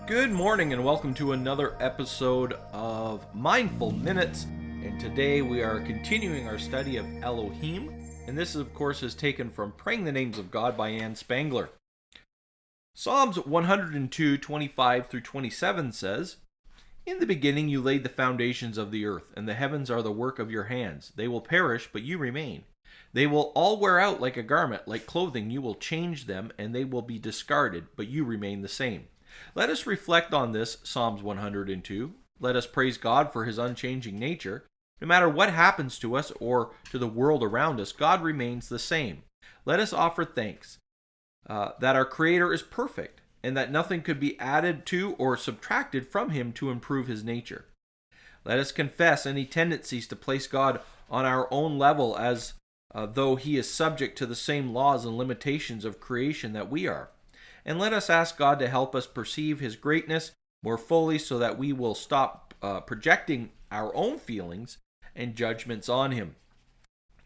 Good morning and welcome to another episode of Mindful Minutes. And today we are continuing our study of Elohim. And this, of course, is taken from Praying the Names of God by Ann Spangler. Psalms 102, 25 through 27 says, "In the beginning you laid the foundations of the earth, and the heavens are the work of your hands. They will perish, but you remain. They will all wear out like a garment, like clothing. You will change them, and they will be discarded, but you remain the same." Let us reflect on this, Psalms 102. Let us praise God for his unchanging nature. No matter what happens to us or to the world around us, God remains the same. Let us offer thanks that our Creator is perfect and that nothing could be added to or subtracted from him to improve his nature. Let us confess any tendencies to place God on our own level as though he is subject to the same laws and limitations of creation that we are. And let us ask God to help us perceive his greatness more fully so that we will stop projecting our own feelings and judgments on him.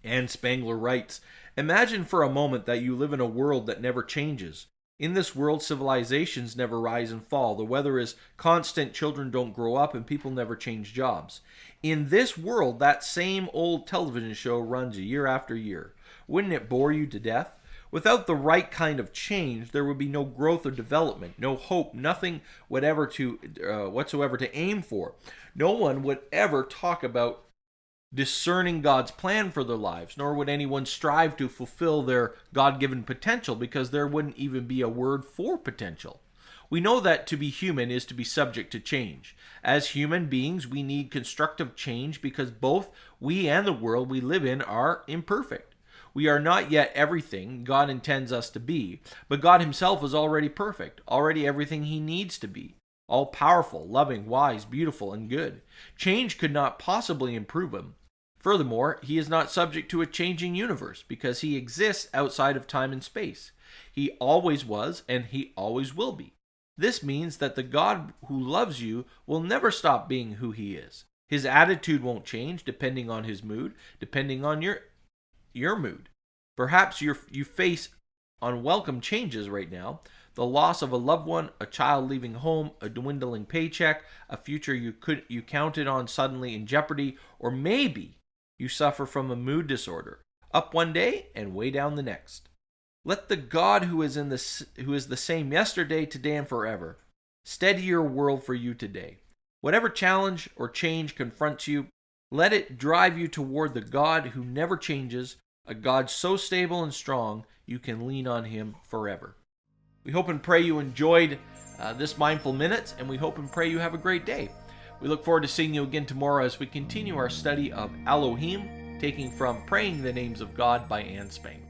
Ann Spangler writes, "Imagine for a moment that you live in a world that never changes. In this world, civilizations never rise and fall. The weather is constant, children don't grow up, and people never change jobs. In this world, that same old television show runs year after year. Wouldn't it bore you to death? Without the right kind of change, there would be no growth or development, no hope, nothing whatsoever to aim for. No one would ever talk about discerning God's plan for their lives, nor would anyone strive to fulfill their God-given potential because there wouldn't even be a word for potential. We know that to be human is to be subject to change. As human beings, we need constructive change because both we and the world we live in are imperfect. We are not yet everything God intends us to be, but God himself is already perfect, already everything he needs to be, all-powerful, loving, wise, beautiful, and good. Change could not possibly improve him. Furthermore, he is not subject to a changing universe because he exists outside of time and space. He always was, and he always will be. This means that the God who loves you will never stop being who he is. His attitude won't change depending on his mood, depending on your mood. Perhaps you face unwelcome changes right now. The loss of a loved one, a child leaving home, a dwindling paycheck, a future you counted on suddenly in jeopardy, or maybe you suffer from a mood disorder, up one day and way down the next. Let the God who is the same yesterday, today, and forever steady your world for you today. Whatever challenge or change confronts you, let it drive you toward the God who never changes, a God so stable and strong you can lean on him forever. We hope and pray you enjoyed this Mindful Minutes, and we hope and pray you have a great day. We look forward to seeing you again tomorrow as we continue our study of Elohim, taking from Praying the Names of God by Ann Spangler.